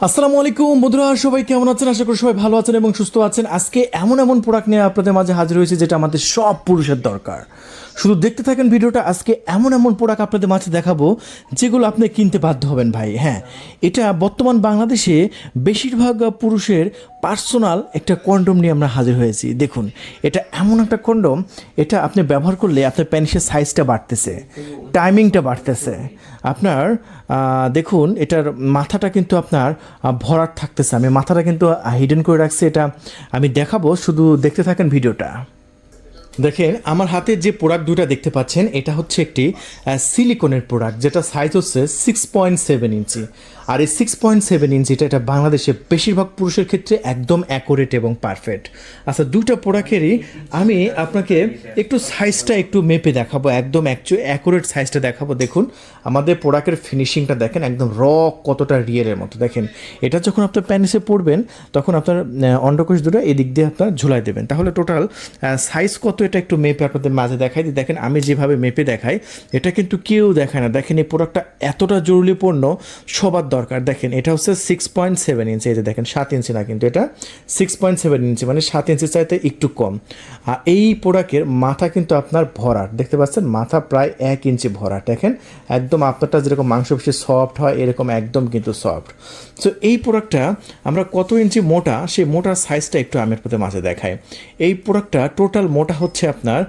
আসসালামু আলাইকুম বন্ধুরা, সবাই কেমন আছেন? আশা করি সবাই ভালো আছেন এবং সুস্থ আছেন। আজকে এমন এমন প্রোডাক্ট নিয়ে আপনাদের মাঝে হাজির হয়েছে যেটা আমাদের সব পুরুষের দরকার। শুধু দেখতে থাকেন ভিডিওটা। আজকে এমন এমন প্রোডাক্ট আপনাদের মাঝে দেখাবো যেগুলো আপনি কিনতে বাধ্য হবেন ভাই। হ্যাঁ, এটা বর্তমান বাংলাদেশে বেশিরভাগ পুরুষের পার্সোনাল একটা কন্ডোম নিয়ে আমরা হাজির হয়েছি। দেখুন, এটা এমন একটা কন্ডোম, এটা আপনি ব্যবহার করলে আপনার প্যানিসের সাইজটা বাড়তেছে, টাইমিংটা বাড়তেছে। আপনার দেখুন, এটার মাথাটা কিন্তু আপনার ভরাট থাকতেছে। আমি মাথাটা কিন্তু হিডেন করে রাখছি, এটা আমি দেখাবো, শুধু দেখতে থাকেন ভিডিওটা। দেখেন, আমার হাতে যে প্রোডাক্ট দুটা দেখতে পাচ্ছেন, এটা হচ্ছে একটি সিলিকনের প্রোডাক্ট, যেটা সাইজ হচ্ছে 6.7 ইঞ্চি। আর এই 6.7 ইঞ্চিটা এটা বাংলাদেশে বেশিরভাগ পুরুষের ক্ষেত্রে একদম অ্যাকুরেট এবং পারফেক্ট। আচ্ছা, দুইটা প্রোডাক্টেরই আমি আপনাকে একটু সাইজটা একটু মেপে দেখাবো, একদম অ্যাকুরেট সাইজটা দেখাবো। দেখুন, আমাদের প্রোডাক্টের ফিনিশিংটা দেখেন, একদম কতটা রিয়েলের মতো। দেখেন, এটা যখন আপনার প্যানিসে পড়বেন তখন আপনার অন্ডকোষ দুটো এদিক দিয়ে আপনার ঝুলাই দেবেন। তাহলে টোটাল সাইজ কত এটা একটু মেপে আপনাদের মাঝে দেখাই দিই। দেখেন, আমি যেভাবে মেপে দেখাই এটা কিন্তু কেউ দেখায় না। দেখেন, এই প্রোডাক্টটা এতটা জরুরিপূর্ণ, সবার দরকার। দেখেন, এটা হচ্ছে 6.7 ইঞ্চি। এই যে দেখেন, 7 ইঞ্চি না, কিন্তু এটা 6.7 ইঞ্চি, মানে 7 ইঞ্চি চাইতে একটু কম। আর এই প্রোডাক্টের মাথা কিন্তু আপনার ভরাট, দেখতে পাচ্ছেন, মাথা প্রায় 1 ইঞ্চি ভরাট। দেখেন, একদম আপনারটা যেরকম মাংসপেশি সফট হয় এরকম একদম কিন্তু সফট। সো এই প্রোডাক্টটা আমরা কত ইঞ্চি মোটা, সেই মোটার সাইজটা একটু আমি আপনাদের মাঝে দেখাই। এই প্রোডাক্টটা টোটাল মোটা হচ্ছে আপনার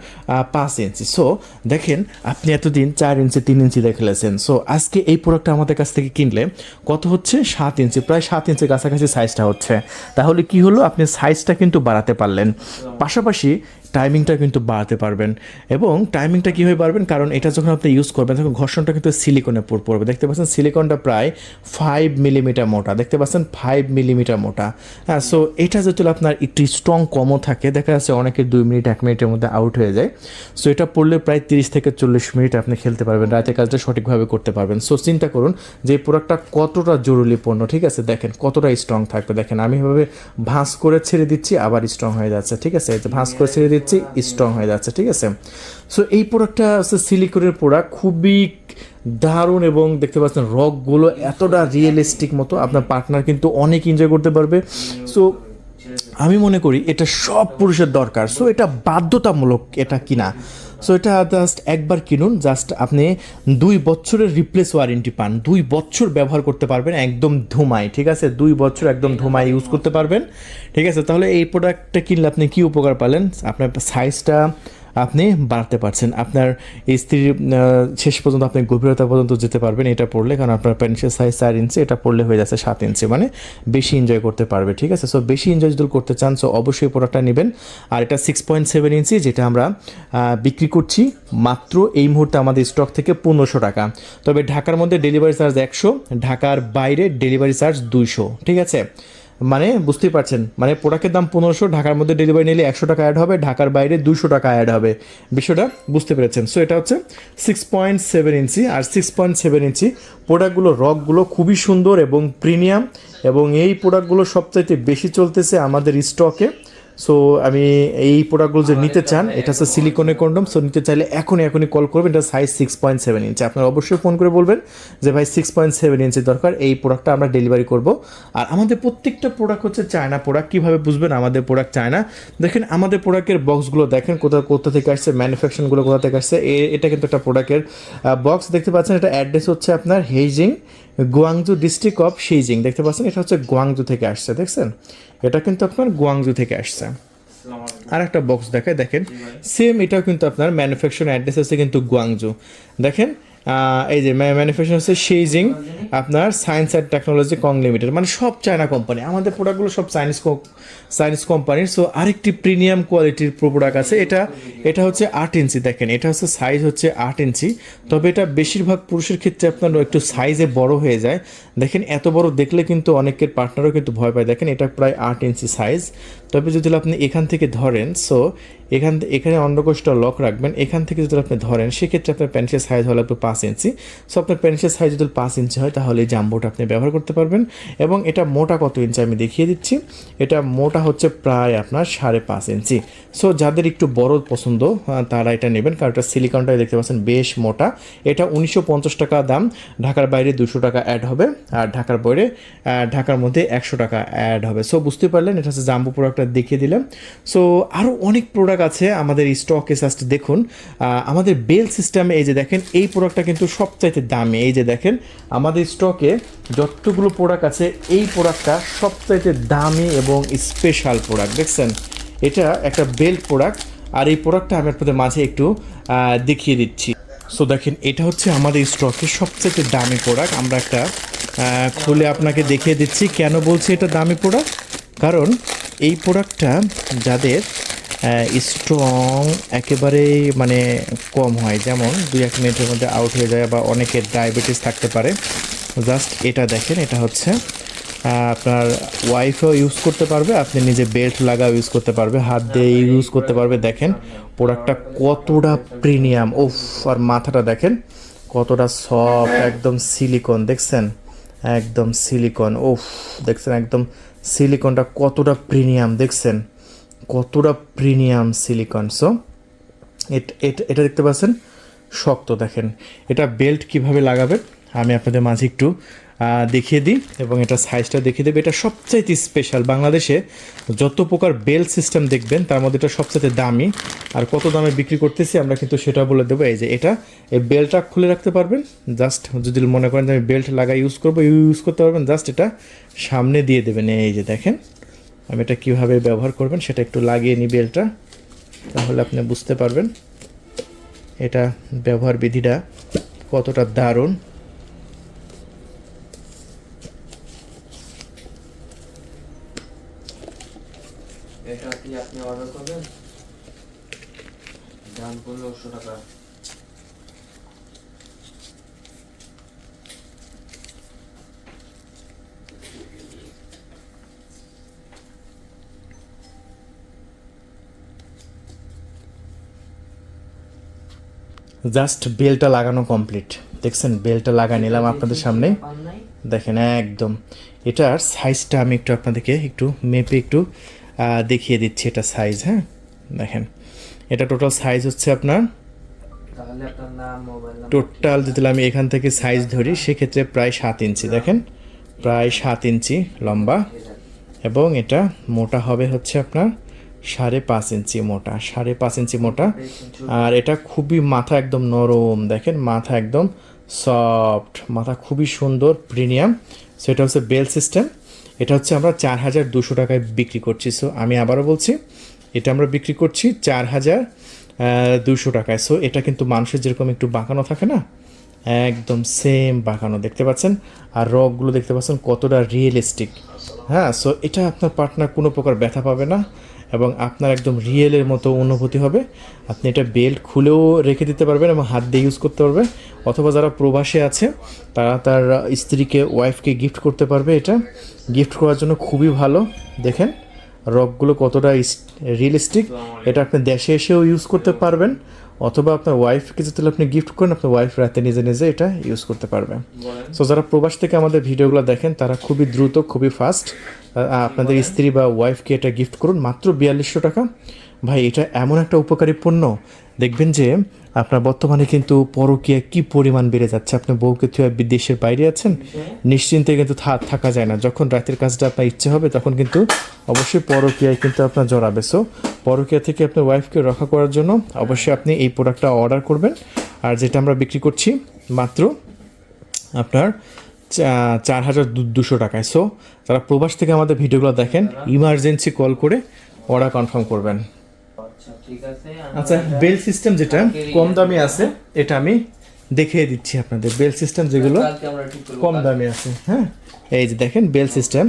5 ইঞ্চি। সো দেখেন, আপনি এতদিন 4 ইঞ্চি 3 ইঞ্চি দেখলেছেন। সো আজকে এই প্রোডাক্টটা আমাদের কাছ থেকে কিনলে কত হচ্ছে? 7 ইঞ্চি, প্রায় 7 ইঞ্চি কাছাকাছি সাইজটা হচ্ছে। তাহলে কি হলো, আপনি সাইজটা কিন্তু বাড়াতে পারলেন, পাশাপাশি টাইমিংটা কিন্তু বাড়াতে পারবেন। এবং টাইমিংটা কীভাবে বাড়বেন, কারণ এটা যখন আপনি ইউজ করবেন তখন ঘর্ষণটা কিন্তু সিলিকনে পড়বে। দেখতে পাচ্ছেন, সিলিকনটা প্রায় 5 মিলিমিটার মোটা, দেখতে পাচ্ছেন 5 মিলিমিটার মোটা। হ্যাঁ, সো এটা যদি আপনার একটু স্ট্রং কমও থাকে, দেখা যাচ্ছে অনেকের 2 মিনিট 1 মিনিটের মধ্যে আউট হয়ে যায়। সো এটা পড়লে প্রায় 30 থেকে 40 মিনিট আপনি খেলতে পারবেন, রাতে কাজটা সঠিকভাবে করতে পারবেন। সো চিন্তা করুন যে এই প্রোডাক্টটা কতটা জরুরিপূর্ণ, ঠিক আছে? দেখেন কতটা স্ট্রং থাকবে। দেখেন, আমি এভাবে ভাঁজ করে ছেড়ে দিচ্ছি, আবার স্ট্রং হয়ে যাচ্ছে, ঠিক আছে? ভাঁজ করে ছেড়ে দিচ্ছি, স্ট্রং হয়ে যাচ্ছে, ঠিক আছে? সো এই প্রোডাক্টটা হচ্ছে সিলিকনের প্রোডাক্ট, খুবই দারুণ। এবং দেখতে পাচ্ছেন রকগুলো এতটা রিয়েলিস্টিক মতো, আপনার পার্টনার কিন্তু অনেক এনজয় করতে পারবে। সো আমি মনে করি এটা সব পুরুষের দরকার। সো এটা বাধ্যতামূলক এটা কিনা। সো এটা জাস্ট একবার কিনুন, জাস্ট আপনি 2 বছরের রিপ্লেস ওয়ারেন্টি পান, 2 বছর ব্যবহার করতে পারবেন একদম ধুমায়, ঠিক আছে? 2 বছর একদম ধুমায় ইউজ করতে পারবেন, ঠিক আছে? তাহলে এই প্রোডাক্টটা কিনলে আপনি কী উপকার পেলেন? আপনার সাইজটা আপনি বাড়াতে পারছেন, আপনার স্ত্রীর শেষ পর্যন্ত আপনি গভীরতা পর্যন্ত যেতে পারবেন এটা পড়লে, কারণ আপনার প্যান্টের সাইজ 4 ইঞ্চি, এটা পড়লে হয়ে যাচ্ছে 7 ইঞ্চি, মানে বেশি এনজয় করতে পারবে, ঠিক আছে? সো বেশি এনজয় যদি করতে চান, সো অবশ্যই প্রোডাক্টটা নেবেন। আর এটা 6.7 ইঞ্চি, যেটা আমরা বিক্রি করছি মাত্র এই মুহূর্তে আমাদের স্টক থেকে 1500 টাকা। তবে ঢাকার মধ্যে ডেলিভারি চার্জ 100, ঢাকার বাইরে ডেলিভারি চার্জ 200, ঠিক আছে? মানে বুঝতেই পারছেন, মানে প্রোডাক্টের দাম 1500, ঢাকার মধ্যে ডেলিভারি নিলে 100 টাকা অ্যাড হবে, ঢাকার বাইরে 200 টাকা অ্যাড হবে। বিষয়টা বুঝতে পেরেছেন? সো এটা হচ্ছে 6.7 ইঞ্চি। আর 6.7 ইঞ্চি প্রোডাক্টগুলো, রকগুলো খুবই সুন্দর এবং প্রিমিয়াম, এবং এই প্রোডাক্টগুলো সবচাইতে বেশি চলতেছে আমাদের স্টকে। সো আমি এই প্রোডাক্টগুলো যে নিতে চান, এটা হচ্ছে সিলিকনের কন্ডোম। সো নিতে চাইলে এখনই কল করবেন। এটা সাইজ 6.7 ইঞ্চি। আপনারা অবশ্যই ফোন করে বলবেন যে ভাই 6.7 ইঞ্চি দরকার, এই প্রোডাক্টটা আমরা ডেলিভারি করব। আর আমাদের প্রত্যেকটা প্রোডাক্ট হচ্ছে চায়না প্রোডাক্ট। কীভাবে বুঝবেন আমাদের প্রোডাক্ট চায়না? দেখেন, আমাদের প্রোডাক্টের বক্সগুলো দেখেন কোথা থেকে আসছে, ম্যানুফ্যাকচারগুলো কোথা থেকে আসছে। এটা কিন্তু একটা প্রোডাক্টের বক্স, দেখতে পাচ্ছেন। এটা অ্যাড্রেস হচ্ছে আপনার হেইজিং, গুয়াংজু ডিস্ট্রিক্ট অফ শিজিং, দেখতে পাচ্ছেন। এটা হচ্ছে গুয়াংজু থেকে আসছে, দেখছেন? এটা কিন্তু আপনার গুয়াংজু থেকে আসছে। আর একটা বক্স দেখায়, দেখেন সেম, এটাও কিন্তু আপনার ম্যানুফ্যাকচার অ্যাড্রেস আছে কিন্তু গুয়াংজু। দেখেন, এই যে ম্যানুফ্যাকচার হচ্ছে শিজিং, আপনার science and technology Kong limited, মানে সব চায়না কোম্পানি। আমাদের প্রোডাক্টগুলো সব চাইনিজ কোম্পানির। সো আরেকটি প্রিমিয়াম কোয়ালিটির প্রোডাক্ট আছে, এটা হচ্ছে 8 ইঞ্চি। দেখেন, এটা হচ্ছে সাইজ হচ্ছে 8 ইঞ্চি। তবে এটা বেশিরভাগ পুরুষের ক্ষেত্রে আপনার একটু সাইজে বড় হয়ে যায়। দেখেন, এত বড় দেখলে কিন্তু অনেকের পার্টনারও কিন্তু ভয় পায়। দেখেন, এটা প্রায় 8 ইঞ্চি সাইজ। তবে যদি আপনি এখান থেকে ধরেন, সো এখানে অন্ডকোষটা লক রাখবেন, এখান থেকে যদি আপনি ধরেন সেক্ষেত্রে আপনার প্যান্টের সাইজ হলো 5 ইঞ্চি। সো আপনার প্যান্টের সাইজ যদি 5 ইঞ্চি হয় তাহলে এই জাম্বোটা আপনি ব্যবহার করতে পারবেন। এবং এটা মোটা কত ইঞ্চি আমি দেখিয়ে দিচ্ছি, এটা মোটা হচ্ছে প্রায় আপনার 5.5 ইঞ্চি। সো যাদের একটু বড় পছন্দ তারা এটা নেবেন, কারণ এটা সিলিকনটা দেখতে পাচ্ছেন বেশ মোটা। এটা 1950 টাকা দাম, ঢাকার বাইরে 200 টাকা অ্যাড হবে, আর ঢাকার মধ্যে 100 টাকা অ্যাড হবে। সো বুঝতে পারলেন, এটা হচ্ছে জাম্বো প্রোডাক্টটা দেখিয়ে দিলাম। সো আরও অনেক প্রোডাক্ট আছে আমাদের স্টকে, জাস্ট দেখুন আমাদের বেল সিস্টেমে। এই যে দেখেন এই প্রোডাক্টটা কিন্তু সবচাইতে দামি। এই যে দেখেন আমাদের স্টকে যতগুলো প্রোডাক্ট আছে এই প্রোডাক্টটা সবচাইতে দামি এবং স্পেশাল প্রোডাক্ট। দেখছেন এটা একটা বেল্ট প্রোডাক্ট, আর এই প্রোডাক্টটা আমি আপনাদের মাঝে একটু দেখিয়ে দিচ্ছি। সো দেখেন এটা হচ্ছে আমাদের স্টকের সবচেয়ে দামি প্রোডাক্ট। আমরা একটা খুলে আপনাকে দেখিয়ে দিচ্ছি। কেন বলছি এটা দামি প্রোডাক্ট, কারণ এই প্রোডাক্টটা যাদের স্ট্রং একেবারেই মানে কম হয়, যেমন 2-1 মিনিটের মধ্যে আউট হয়ে যায়, বা অনেকের ডায়াবেটিস থাকতে পারে, জাস্ট এটা দেখেন। এটা হচ্ছে আপনার ওয়াইফও ইউজ করতে পারবে, আপনি নিজে বেল্ট লাগাও ইউজ করতে পারবে, হাত দিয়ে ইউজ করতে পারবে। দেখেন প্রোডাক্টটা কতটা প্রিমিয়াম, ওফ! আর মাথাটা দেখেন কতটা সফট, একদম সিলিকন। দেখছেন একদম সিলিকন, ওফ! দেখছেন একদম সিলিকনটা কতটা প্রিমিয়াম, দেখছেন কতটা প্রিমিয়াম সিলিকন। সো এটা দেখতে পাচ্ছেন শক্ত। দেখেন এটা বেল্ট কিভাবে লাগাবেন আমি আপনাদের মাঝে একটু দেখিয়ে দিই, এবং এটা সাইজটা দেখিয়ে দেবে। এটা সবচাইতে স্পেশাল, বাংলাদেশে যত প্রকার বেল্ট সিস্টেম দেখবেন তার মধ্যে এটা সবচাইতে দামি। আর কত দামে বিক্রি করতেছি আমরা কিন্তু সেটা বলে দেবো। এই যে এটা, এই বেল্টটা খুলে রাখতে পারবেন, জাস্ট যদি মনে করেন যে আমি বেল্ট লাগা ইউজ করবো, ইউজ করতে পারবেন। জাস্ট এটা সামনে দিয়ে দেবেন। এই যে দেখেন আমি এটা কীভাবে ব্যবহার করবেন সেটা একটু লাগিয়ে নিই বেল্টটা, তাহলে আপনি বুঝতে পারবেন এটা ব্যবহার বিধিটা কতটা দারুণ। এটা কি আপনি অর্ডার করবেন? দাম পড়লো 100 টাকা। জাস্ট বেলটা লাগানো কমপ্লিট। দেখছেন বেলটা লাগা নিলাম আপনাদের সামনে, দেখেন একদম। এটার সাইজটা আমি একটু আপনাদেরকে একটু মেপে একটু দেখিয়ে দিচ্ছি। এটা সাইজ, হ্যাঁ দেখেন এটা টোটাল সাইজ হচ্ছে আপনার, তাহলে আপনার নাম, মোবাইল নাম্বার, টোটাল যদি আমি এখান থেকে সাইজ ধরি সেক্ষেত্রে প্রায় 7 ইঞ্চি। দেখেন প্রায় 7 ইঞ্চি লম্বা, এবং এটা মোটা হবে হচ্ছে আপনার 5.5 ইঞ্চি মোটা, 5.5 ইঞ্চি মোটা। আর এটা খুবই মাথা একদম নরম, দেখেন মাথা একদম সফট, মাথা খুবই সুন্দর প্রিমিয়াম। সো এটা হচ্ছে বেল সিস্টেম। এটা হচ্ছে আমরা 4200 টাকায় বিক্রি করছি। সো আমি আবারও বলছি, এটা আমরা বিক্রি করছি 4200 টাকায়। সো এটা কিন্তু মানুষের যেরকম একটু বাঁকানো থাকে না, একদম সেম বাঁকানো দেখতে পাচ্ছেন, আর রগগুলো দেখতে পাচ্ছেন কতটা রিয়েলিস্টিক। হ্যাঁ, সো এটা আপনার পার্টনার কোনো প্রকার ব্যথা পাবে না, এবং আপনার একদম রিয়েলের মতো অনুভূতি হবে। আপনি এটা বেল্ট খুলেও রেখে দিতে পারবেন এবং হাত দিয়ে ইউজ করতে পারবে, অথবা যারা প্রবাসে আছে তারা তার স্ত্রীকে, ওয়াইফকে গিফট করতে পারবে। এটা গিফট করার জন্য খুবই ভালো। দেখেন রগগুলো কতটা রিয়েলিস্টিক। এটা আপনি দেশে এসেও ইউজ করতে পারবেন, অথবা আপনার ওয়াইফকে যদি আপনি গিফট করেন, আপনার ওয়াইফ রাতে নিজে নিজে এটা ইউজ করতে পারবে। সো যারা প্রবাস থেকে আমাদের ভিডিওগুলো দেখেন তারা খুবই দ্রুত, খুবই ফাস্ট আপনাদের স্ত্রী বা ওয়াইফকে এটা গিফট করুন মাত্র 4200 টাকা। ভাই এটা এমন একটা উপকারী পণ্য, দেখবেন যে আপনার বর্তমানে কিন্তু পরকীয়া কি পরিমাণ বেড়ে যাচ্ছে। আপনি বউকে থুয়ে বিদেশের বাইরে আছেন, নিশ্চিন্তে কিন্তু থাকা যায় না। যখন রাতের কাজটা আপনার ইচ্ছে হবে তখন কিন্তু অবশ্যই পরকীয়ায় কিন্তু আপনার জড়াবে। সো পরকীয়া থেকে আপনার ওয়াইফকে রক্ষা করার জন্য অবশ্যই আপনি এই প্রোডাক্টটা অর্ডার করবেন। আর যেটা আমরা বিক্রি করছি মাত্র আপনার 4200 টাকায়। সো যারা প্রবাস থেকে আমাদের ভিডিওগুলো দেখেন, ইমার্জেন্সি কল করে অর্ডার কনফার্ম করবেন। আচ্ছা ঠিক আছে। আচ্ছা, বেল সিস্টেম যেটা কম দামি আছে এটা আমি দেখিয়ে দিচ্ছি আপনাদের। বেল সিস্টেম যেগুলো কম দামি আছে, হ্যাঁ এই যে দেখেন বেল সিস্টেম,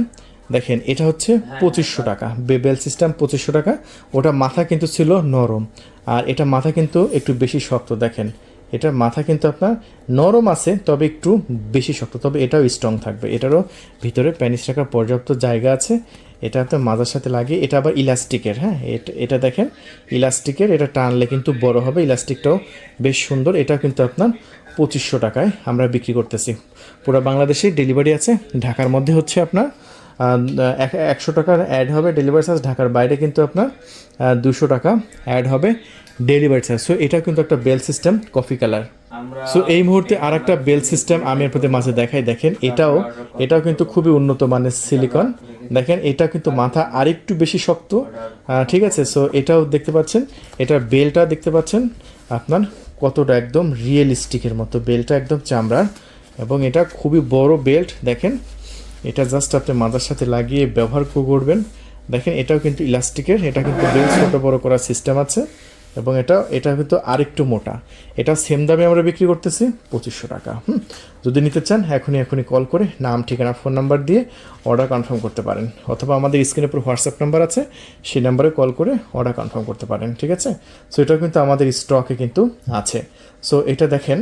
দেখেন এটা হচ্ছে 2500 টাকা। বেল সিস্টেম 2500 টাকা। ওটা মাথা কিন্তু ছিল নরম, আর এটা মাথা কিন্তু একটু বেশি শক্ত। দেখেন এটার মাথা কিন্তু আপনার নরম আছে, তবে একটু বেশি শক্ত, তবে এটাও স্ট্রং থাকবে। এটারও ভিতরে প্যানিস রাখার পর্যাপ্ত জায়গা আছে। এটা আপনার মাথার সাথে লাগিয়ে, এটা আবার ইলাস্টিকের, হ্যাঁ এটা দেখেন ইলাস্টিকের, এটা টানলে কিন্তু বড় হবে। ইলাস্টিকটাও বেশ সুন্দর। এটা কিন্তু আপনার 2500 টাকায় আমরা বিক্রি করতেছি। পুরো বাংলাদেশে ডেলিভারি আছে। ঢাকার মধ্যে হচ্ছে আপনার 100 টাকার অ্যাড হবে ডেলিভারি চার্জ। ঢাকার বাইরে কিন্তু আপনার 200 টাকা অ্যাড হবে ডেলিভারি চার্জ। সো এটা কিন্তু একটা বেল সিস্টেম কফি কালার। আমরা সো এই মুহূর্তে আর একটা বেল সিস্টেম আমি আপনাদের মাঝে দেখাই। দেখেন এটাও কিন্তু খুবই উন্নত মানের সিলিকন। দেখেন এটা কিন্তু মাথা আরেকটু বেশি শক্ত, ঠিক আছে। সো এটাও দেখতে পাচ্ছেন, এটার বেলটা দেখতে পাচ্ছেন আপনার কতটা একদম রিয়েলিস্টিকের মতো, বেলটা একদম চামড়ার, এবং এটা খুবই বড় বেল্ট। দেখেন এটা জাস্ট আপনি মাথার সাথে লাগিয়ে ব্যবহার করবেন। দেখেন এটাও কিন্তু ইলাস্টিকের, এটা কিন্তু বেল্ট ছোটো বড়ো করার সিস্টেম আছে, এবং এটা কিন্তু আরেকটু মোটা। এটা সেম দামে আমরা বিক্রি করতেছি 2500 টাকা। যদি নিতে চান এখনই কল করে নাম, ঠিকানা, ফোন নাম্বার দিয়ে অর্ডার কনফার্ম করতে পারেন, অথবা আমাদের স্ক্রিনের উপর হোয়াটসঅ্যাপ নাম্বার আছে, সেই নাম্বারে কল করে অর্ডার কনফার্ম করতে পারেন, ঠিক আছে। সো এটা কিন্তু আমাদের স্টকে কিন্তু আছে। সো এটা দেখেন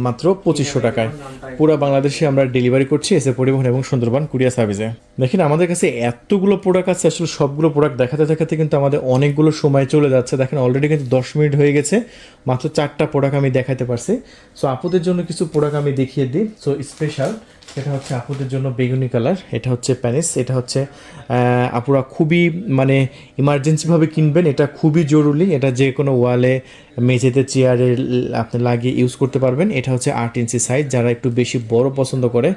মাত্র 2500 টাকায় পুরো বাংলাদেশে আমরা ডেলিভারি করছি এসে পরিবহন এবং সুন্দরবন কুরিয়ার সার্ভিসে। দেখেন আমাদের কাছে এতগুলো প্রোডাক্ট আছে, আসলে সবগুলো প্রোডাক্ট দেখাতে দেখাতে কিন্তু আমাদের অনেকগুলো সময় চলে যাচ্ছে। দেখেন অলরেডি কিন্তু 10 মিনিট হয়ে গেছে, মাত্র 4টা প্রোডাক্ট আমি দেখাতে পারছি। সো আপুদের জন্য কিছু প্রোডাক্ট আমি দেখিয়ে দিই। সো স্পেশাল এটা হচ্ছে আপুদের জন্য বেগুনি কালার, এটা হচ্ছে প্যানিস, এটা হচ্ছে আপুরা খুবই মানে ইমার্জেন্সিভাবে কিনবেন, এটা খুবই জরুরি। এটা যে কোনো ওয়ালে, মেঝেতে, চেয়ারে আপনি লাগিয়ে ইউজ করতে পারবেন। এটা হচ্ছে 8 ইঞ্চি সাইজ, যারা একটু বেশি বড় পছন্দ করে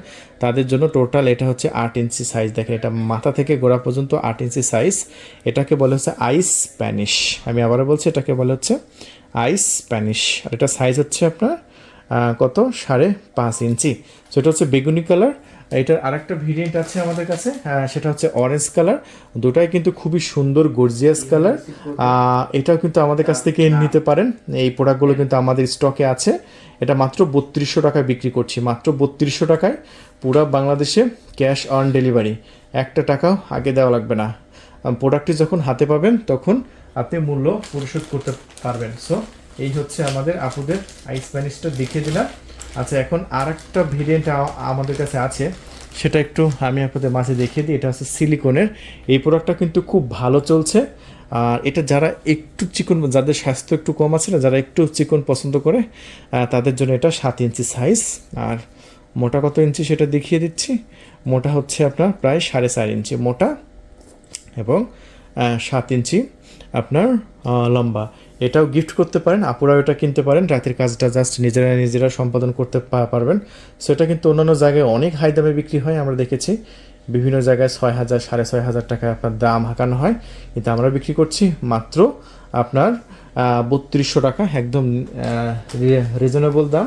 তাদের জন্য টোটাল এটা হচ্ছে 8 ইঞ্চি সাইজ। দেখেন এটা মাথা থেকে গোড়া পর্যন্ত 8 ইঞ্চি সাইজ। এটাকে বলে হচ্ছে আইস প্যানিশ। আমি আবারও বলছি, এটাকে বলে হচ্ছে আইস প্যানিশ। আর এটা সাইজ হচ্ছে আপনার কত 5.5 ইঞ্চি। সো এটা হচ্ছে বেগুনি কালার। এটার আরেকটা ভেরিয়েন্ট আছে আমাদের কাছে, সেটা হচ্ছে অরেঞ্জ কালার। দুটাই কিন্তু খুবই সুন্দর গর্জিয়াস কালার। এটাও কিন্তু আমাদের কাছ থেকে নিতে পারেন। এই প্রোডাক্টগুলো কিন্তু আমাদের স্টকে আছে। এটা মাত্র 3200 টাকায় বিক্রি করছি, মাত্র 3200 টাকায় পুরো বাংলাদেশে ক্যাশ অন ডেলিভারি। একটা টাকাও আগে দেওয়া লাগবে না। প্রোডাক্টটি যখন হাতে পাবেন তখন আপনি মূল্য পরিশোধ করতে পারবেন। সো এই হচ্ছে আমাদের আপুদের আইস প্যানিসটা দেখিয়ে দিলাম। আচ্ছা, এখন আর একটা ভেরিয়েন্ট আমাদের কাছে আছে, সেটা একটু আমি আপনাদের মাঝে দেখিয়ে দিই। এটা হচ্ছে সিলিকনের। এই প্রোডাক্টটা কিন্তু খুব ভালো চলছে। আর এটা যারা একটু চিকন, যাদের স্বাস্থ্য একটু কম আছে না, যারা একটু চিকন পছন্দ করে তাদের জন্য এটা 7 ইঞ্চি সাইজ। আর মোটা কত ইঞ্চি সেটা দেখিয়ে দিচ্ছি। মোটা হচ্ছে আপনার প্রায় 4.5 ইঞ্চি মোটা, এবং 7 ইঞ্চি আপনার লম্বা। এটাও গিফট করতে পারেন, আপুরাও এটা কিনতে পারেন। রাতের কাজটা জাস্ট নিজেরা সম্পাদন করতে পারবেন। সো এটা কিন্তু অন্যান্য জায়গায় অনেক হাই দামে বিক্রি হয়, আমরা দেখেছি বিভিন্ন জায়গায় 6000, 6500 টাকা আপনার দাম হাঁকানো হয়, কিন্তু আমরা বিক্রি করছি মাত্র আপনার 3200 টাকা, একদম রিজনেবল দাম।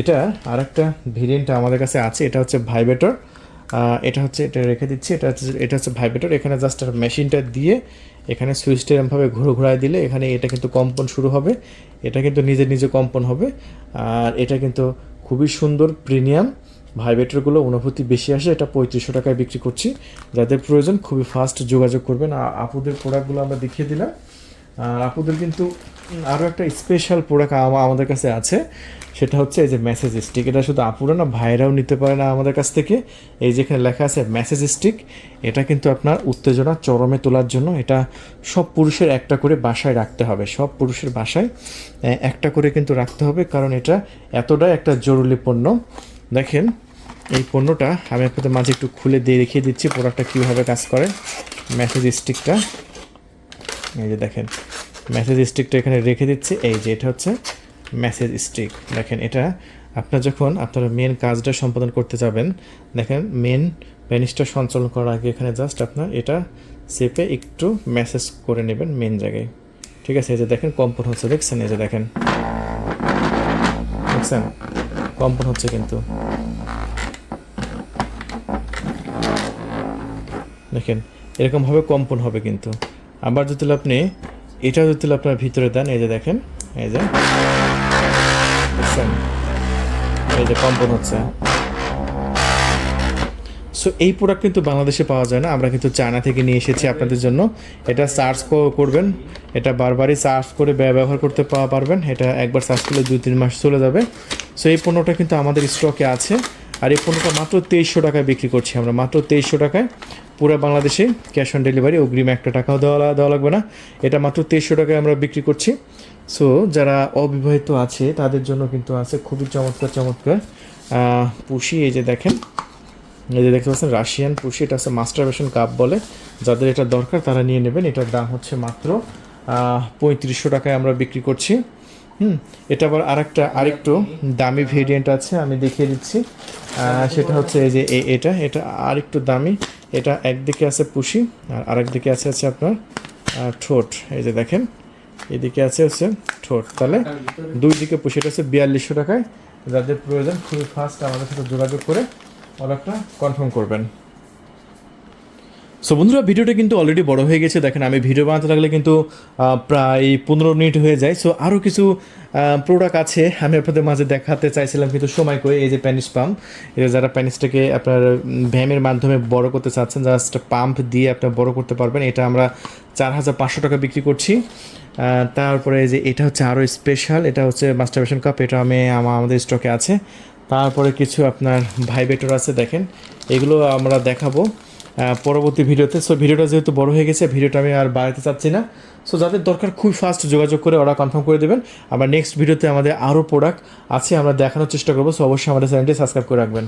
এটা আরেকটা ভেরিয়েন্ট আমাদের কাছে আছে, এটা হচ্ছে ভাইব্রেটর। এটা রেখে দিচ্ছি। এটা হচ্ছে ভাইব্রেটর। এখানে জাস্ট মেশিনটা দিয়ে এখানে সুইচটা এরকমভাবে ঘুরায় দিলে এখানে এটা কিন্তু কম্পন শুরু হবে। এটা কিন্তু নিজে কম্পন হবে। আর এটা কিন্তু খুবই সুন্দর প্রিমিয়াম ভাইব্রেটরগুলো, অনুভূতি বেশি আসে। এটা 3500 টাকায় বিক্রি করছি। যাদের প্রয়োজন খুবই ফাস্ট যোগাযোগ করবেন। আপুদের প্রোডাক্টগুলো আমরা দেখিয়ে দিলাম। আর আপুদের কিন্তু আরও একটা স্পেশাল প্রোডাক্ট আমাদের কাছে আছে, সেটা হচ্ছে এই যে মেসেজ স্টিক। এটা শুধু আপুরা না, ভাইরাও নিতে পারে না আমাদের কাছ থেকে। এই যেখানে লেখা আছে মেসেজ স্টিক, এটা কিন্তু আপনার উত্তেজনা চরমে তোলার জন্য। এটা সব পুরুষের একটা করে বাসায় রাখতে হবে, সব পুরুষের বাসায় একটা করে কিন্তু রাখতে হবে, কারণ এটা এতটাই একটা জরুরি পণ্য। দেখেন এই পণ্যটা আমি আপনাদের মাঝে একটু খুলে দিয়ে দেখিয়ে দিচ্ছি প্রোডাক্টটা কীভাবে কাজ করে। মেসেজ স্টিকটা এই যে দেখেন, মেসেজ স্টিকটা এখানে রেখে দিচ্ছি। এই যে এটা হচ্ছে মেসেজ স্টিক। দেখেন এটা আপনার যখন আপনারা মেন কাজটা সম্পাদন করতে যাবেন, দেখেন মেন প্যানিসটা সঞ্চালন করার আগে এখানে জাস্ট আপনার এটা চেপে একটু মেসেজ করে নেবেন মেন জায়গায়, ঠিক আছে। এই যে দেখেন কম্পন হচ্ছে, দেখছেন? এই যে দেখেন কম্পন হচ্ছে, কিন্তু দেখেন এরকমভাবে কম্পন হবে। কিন্তু আবার যদি আপনি এটা যদি আপনার ভিতরে দেন, এই যে দেখেন, এই যে কম্পন হচ্ছে। সো এই প্রোডাক্ট কিন্তু বাংলাদেশে পাওয়া যায় না, আমরা কিন্তু চায়না থেকে নিয়ে এসেছি আপনাদের জন্য। এটা সার্চ করবেন, এটা বারবারই সার্চ করে ব্যবহার করতে পারবেন। এটা একবার সার্চ করলে 2-3 মাস চলে যাবে। সো এই পণ্যটা কিন্তু আমাদের স্টকে আছে, আর এই পণ্যটা মাত্র 2300 টাকায় বিক্রি করছি আমরা, মাত্র 2300 টাকায় পুরো বাংলাদেশে, ক্যাশ অন ডেলিভারি, অগ্রিম 1 টাকাও দেওয়া লাগবে না। এটা মাত্র 2300 টাকায় আমরা বিক্রি করছি। সো যারা অবিবাহিত আছে তাদের জন্য কিন্তু আছে খুবই চমৎকার পুশি। এই যে দেখেন, এই যে দেখতে পাচ্ছেন রাশিয়ান পুশি, এটা হচ্ছে মাস্টারবেশন কাপ বলে। যাদের এটা দরকার তারা নিয়ে নেবেন। এটার দাম হচ্ছে মাত্র 3500 টাকায় আমরা বিক্রি করছি। এটা আবার আরেকটু দামি ভেরিয়েন্ট আছে, আমি দেখিয়ে দিচ্ছি। সেটা হচ্ছে এই যে এটা আরেকটু দামি। এটা একদিকে আছে পুশি আর আরেকদিকে আছে আপনার ঠোঁট। এই যে দেখেন, এদিকে আছে হচ্ছে ঠোঁট, তাহলে দুই দিকে পুশি। এটা হচ্ছে 4200 টাকায়। যাদের প্রয়োজন খুবই ফাস্ট আমাদের সাথে যোগাযোগ করে অর্ডারটা কনফার্ম করবেন। সো বন্ধুরা, ভিডিওটা কিন্তু অলরেডি বড় হয়ে গেছে। দেখেন আমি ভিডিও বানাতে লাগলে কিন্তু প্রায় 15 মিনিট হয়ে যায়। সো আরও কিছু প্রোডাক্ট আছে আমি আপনাদের মাঝে দেখাতে চাইছিলাম, কিন্তু সময় করে। এই যে প্যানিস পাম্প, এটা যারা প্যানিসটাকে আপনার ভ্যামের মাধ্যমে বড় করতে চাচ্ছেন, জাস্ট পাম্প দিয়ে আপনার বড় করতে পারবেন। এটা আমরা 4500 টাকা বিক্রি করছি। তারপরে যে এটা হচ্ছে আরও স্পেশাল, এটা হচ্ছে মাস্টারবেশন কাপ, এটা আমাদের স্টকে আছে। তারপরে কিছু আপনার ভাইব্রেটর আছে, দেখেন এগুলো আমরা দেখাবো পরবর্তী ভিডিওতে। সো ভিডিওটা যেহেতু বড় হয়ে গেছে, ভিডিওটা আমি আর বাড়াতে চাচ্ছি না। সো যাদের দরকার খুব ফাস্ট যোগাযোগ করে অর্ডার কনফার্ম করে দেবেন। আমরা নেক্সট ভিডিওতে আমাদের আরও প্রোডাক্ট আছে, আমরা দেখানোর চেষ্টা করবো। সো অবশ্যই আমাদের চ্যানেলটি সাবস্ক্রাইব করে রাখবেন।